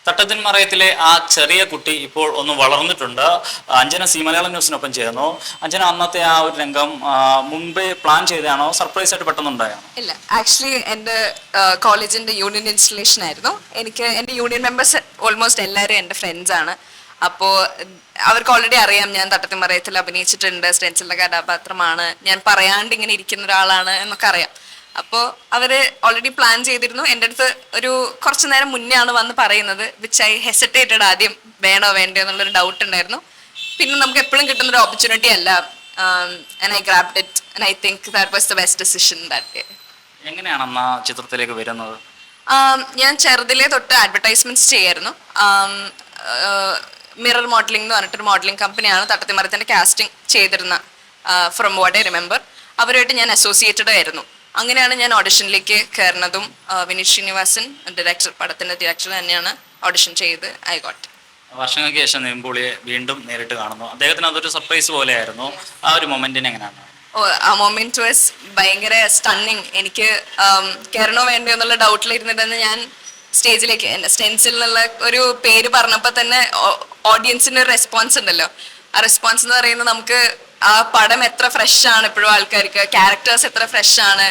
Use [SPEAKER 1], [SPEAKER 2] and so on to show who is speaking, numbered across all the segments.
[SPEAKER 1] തട്ടത്തിൻ മറയത്തിലെ ആ ചെറിയ കുട്ടി ഇപ്പോൾ ഒന്ന് വളർന്നിട്ടുണ്ട്. അഞ്ജന സി മലയാളം ന്യൂസിനൊപ്പം ചേർന്നു. അഞ്ജന, അന്നത്തെ ആ ഒരു രംഗം മുമ്പേ പ്ലാൻ ചെയ്തതാണോ, സർപ്രൈസ് ആയിട്ട് പെട്ടെന്നുണ്ടായോ?
[SPEAKER 2] ഇല്ല, ആക്ച്വലി എൻ്റെ കോളേജിൻ്റെ യൂണിയൻ ഇൻസ്റ്റലേഷൻ ആയിരുന്നു. എൻ്റെ യൂണിയൻ മെമ്പേഴ്സ് ഓൾമോസ്റ്റ് എല്ലാവരും എൻ്റെ ഫ്രണ്ട്സാണ്. അപ്പോൾ അവർക്ക് ഓൾറെഡി അറിയാം ഞാൻ തട്ടത്തിൻ മറയത്തിൽ അഭിനയിച്ചിട്ടുണ്ട്, സ്റ്റെൻസിലിൻ്റെ കഥാപാത്രമാണ്, ഞാൻ പറയാണ്ട് ഇങ്ങനെ ഇരിക്കുന്ന ഒരാളാണ് എന്നൊക്കെ അറിയാം. അപ്പോൾ അവർ ഓൾറെഡി പ്ലാൻ ചെയ്തിരുന്നു. എൻ്റെ അടുത്ത് ഒരു കുറച്ച് നേരം മുന്നേ ആണ് വന്ന് പറയുന്നത്, വിച്ച് ഐ ഹെസിറ്റേറ്റഡ്. ആദ്യം വേണോ വേണ്ടയോ എന്നുള്ളൊരു ഡൗട്ട് ഉണ്ടായിരുന്നു. പിന്നെ നമുക്ക് എപ്പോഴും കിട്ടുന്നൊരു ഓപ്പർച്യൂണിറ്റി അല്ല. And I grabbed it and I think that was the best decision that day.
[SPEAKER 1] എങ്ങനെയാണ് അന്ന് ആ ചിത്രത്തിലേക്ക് വരുന്നത്?
[SPEAKER 2] ഞാൻ ചെറുതിലേ തൊട്ട് അഡ്വർടൈസ്മെന്റ്സ് ചെയ്യായിരുന്നു. മിറർ മോഡലിംഗ് എന്ന് പറഞ്ഞിട്ടൊരു മോഡലിംഗ് കമ്പനിയാണ് തട്ടത്തിൻ മറയത്തിൻ്റെ കാസ്റ്റിംഗ് ചെയ്തിരുന്ന. ഫ്രം വാട്ട് ഐ റിമെമ്പർ അവരുമായിട്ട് ഞാൻ അസോസിയേറ്റഡ് ആയിരുന്നു. അങ്ങനെയാണ് ഞാൻ ഓഡിഷനിലേക്ക് കയറുന്നതും. വിനീത് ശ്രീനിവാസൻ പടത്തിൻ്റെ ഡയറക്ടർ തന്നെയാണ് ഓഡിഷൻ ചെയ്ത് ഐ ഗോട്ട്.
[SPEAKER 1] വർഷങ്ങൾക്ക് ശേഷം നിവിൻപോളിയെ വീണ്ടും നേരിട്ട് കാണുന്നു. അദ്ദേഹത്തിന് അതൊരു സർപ്രൈസ് പോലെയായിരുന്നു. ആ ഒരു മൊമെന്റിന് എങ്ങനെയാണ്?
[SPEAKER 2] ആ മൊമെന്റ് വാസ് ഭയങ്കര സ്റ്റണ്ണിങ്. എനിക്ക് കയറണോ വേണ്ടോ എന്നുള്ള ഡൗട്ടിലിരുന്നിട്ട് ഞാൻ സ്റ്റേജിലേക്ക് സ്റ്റെൻസിൽ എന്നുള്ള ഒരു പേര് പറഞ്ഞപ്പോൾ തന്നെ ഓഡിയൻസിന് ഒരു റെസ്പോൺസ് ഉണ്ടല്ലോ. ആ റെസ്പോൺസ് എന്ന് പറയുന്നത് നമുക്ക് ആ പടം എത്ര ഫ്രഷ് ആണ് ഇപ്പോഴും ആൾക്കാർക്ക്, ക്യാരക്ടേഴ്സ് എത്ര ഫ്രഷ് ആണ്,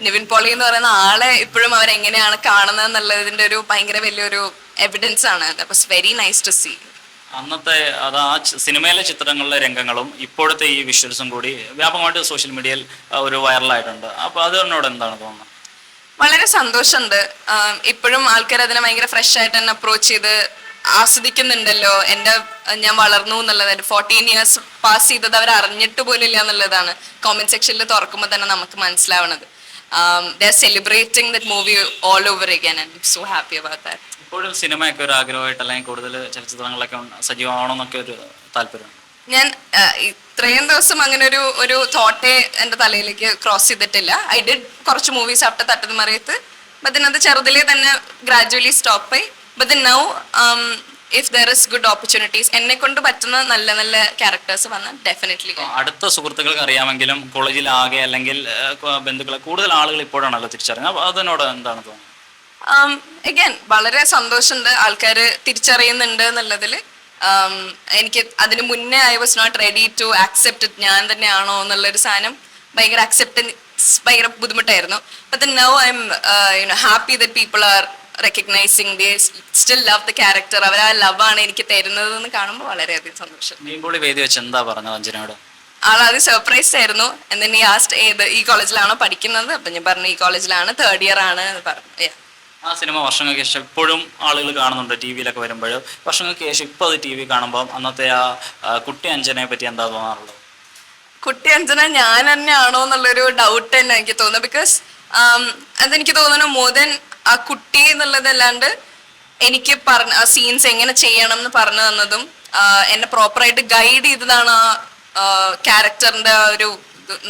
[SPEAKER 2] നിവിൻ പോളി എന്ന് പറയുന്ന ആളെ ഇപ്പോഴും അവരെങ്ങനെയാണ് കാണുന്നത് എന്നുള്ളതിൻ്റെ ഒരു ഭയങ്കര വലിയൊരു എവിഡൻസ് ആണ്. That was very nice to see.
[SPEAKER 1] അന്നത്തെ അത് ആ സിനിമയിലെ ചിത്രങ്ങളിലെ രംഗങ്ങളും ഇപ്പോഴത്തെ ഈ വിഷ്വൽസും കൂടി വ്യാപകമായിട്ട് സോഷ്യൽ മീഡിയയിൽ ഒരു വൈറലായിട്ടുണ്ട്. അപ്പോൾ അതിനോട് എന്താണ് തോന്നുന്നത്?
[SPEAKER 2] വളരെ സന്തോഷമുണ്ട്. ഇപ്പോഴും ആൾക്കാർ അതിനെ ഭയങ്കര ഫ്രഷ് ആയിട്ട് തന്നെ അപ്രോച്ച് ചെയ്ത് ആസ്വദിക്കുന്നുണ്ടല്ലോ. ഞാൻ വളർന്നു എന്നുള്ളത്, 14 years പാസ് ചെയ്തത് അവർ അറിഞ്ഞിട്ട് പോലും ഇല്ല എന്നുള്ളതാണ് കോമെന്റ് സെക്ഷനിൽ തുറക്കുമ്പോൾ തന്നെ നമുക്ക് മനസ്സിലാവണത്. They are celebrating that movie all over again and I'm so happy about that.
[SPEAKER 1] ഇപ്പോഴും സിനിമയൊക്കെ ഒരു ആഗ്രഹമായിട്ട് അല്ലെങ്കിൽ കൂടുതൽ ചലച്ചിത്രങ്ങളിലൊക്കെ സജീവമാണോന്നൊക്കെ ഒരു താല്പര്യം?
[SPEAKER 2] ഞാൻ ഇത്രയും ദിവസം അങ്ങനെ ഒരു തോട്ടേ എൻ്റെ തലയിലേക്ക് ക്രോസ് ചെയ്തിട്ടില്ല. ഐ ഡിഡ് കുറച്ച് movies after Thattathin Marayathu, but then അത് ചെറുതിലേ തന്നെ ഗ്രാജുവലി സ്റ്റോപ്പ് ആയി. But then now if there is good opportunities, എന്നെ കൊണ്ട് പറ്റുന്ന നല്ല നല്ല ക്യാരക്ടേഴ്സ് വന്നാൽ ഡെഫിനറ്റ്ലി.
[SPEAKER 1] അടുത്ത സുഹൃത്തുക്കൾക്ക് അറിയാമെങ്കിലും കോളേജിൽ ആകെ അല്ലെങ്കിൽ ബന്ധുക്കളെ കൂടുതൽ ആളുകൾ ഇപ്പോഴാണല്ലോ തിരിച്ചറിയുന്നത്. അപ്പോൾ അതിനോട് എന്താണ് തോന്നുന്നത്?
[SPEAKER 2] അഗൈൻ വളരെ സന്തോഷമുണ്ട് ആൾക്കാർ തിരിച്ചറിയുന്നുണ്ട് എന്നുള്ളതിൽ. എനിക്ക് അതിന് മുന്നേ I was not ready to accept it. ഞാൻ തന്നെയാണോ എന്നുള്ളൊരു സാധനം ഭയങ്കര അക്സെപ്റ്റൻസ് ഭയങ്കര ബുദ്ധിമുട്ടായിരുന്നു. But then now I'm happy that people are recognizing, they still love the character. അവർ ആ ലവാണ് എനിക്ക് തരുന്നത് എന്ന് കാണുമ്പോൾ വളരെയധികം സന്തോഷം.
[SPEAKER 1] നിവിൻപോളി വേദി വെച്ച് എന്താ പറഞ്ഞത് അഞ്ജനയോട്?
[SPEAKER 2] ആളാദ്യം സർപ്രൈസ് ആയിരുന്നു. എന്നിട്ട് ഈ ആസ്റ്റ് ഈ കോളേജിലാണോ പഠിക്കുന്നത്? അപ്പം ഞാൻ പറഞ്ഞു ഈ കോളേജിലാണ്, 3rd year ആണ് എന്ന് പറഞ്ഞു.
[SPEAKER 1] ആ സിനിമ വർഷങ്ങൾക്ക് ശേഷം ഇപ്പോഴും ആളുകൾ കാണുന്നുണ്ട് ടി വിയിലൊക്കെ വരുമ്പോൾ. വർഷങ്ങൾക്ക് ശേഷം ഇപ്പോൾ അത് ടി വി കാണുമ്പോൾ അന്നത്തെ ആ കുട്ടി അഞ്ജനയെ പറ്റി എന്താ തോന്നാറുള്ളത്?
[SPEAKER 2] കുട്ടി അഞ്ജന ഞാൻ തന്നെയാണോ എന്നുള്ളൊരു ഡൗട്ട് തന്നെ എനിക്ക് തോന്നുന്നു. ബിക്കോസ് അതെനിക്ക് തോന്നുന്നു മോർ ദൻ ആ കുട്ടി എന്നുള്ളതല്ലാണ്ട് എനിക്ക് ആ സീൻസ് എങ്ങനെ ചെയ്യണം എന്ന് പറഞ്ഞു തന്നതും എന്നെ പ്രോപ്പറായിട്ട് ഗൈഡ് ചെയ്തതാണ് ആ ക്യാരക്ടറിന്റെ ഒരു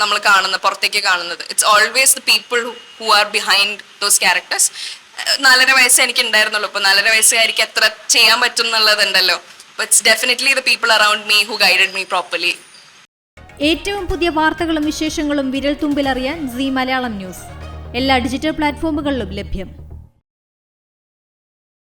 [SPEAKER 2] നമ്മൾ കാണുന്നത്, പുറത്തേക്ക് കാണുന്നത്. It's always the people who are behind those characters. 4.5 വയസ്സ് എനിക്ക് ഉണ്ടായിരുന്നുള്ളൂ. ഇപ്പോൾ 4.5 വയസ്സുകാർക്ക് എത്ര ചെയ്യാൻ പറ്റും എന്നുള്ളതുണ്ടല്ലോ. It's definitely the people around me who guided me properly.
[SPEAKER 3] ഏറ്റവും പുതിയ വാർത്തകളും വിശേഷങ്ങളും വിരൽ തുമ്പിലറിയാൻ സീ മലയാളം ന്യൂസ് എല്ലാ ഡിജിറ്റൽ പ്ലാറ്റ്ഫോമുകളിലും ലഭ്യം.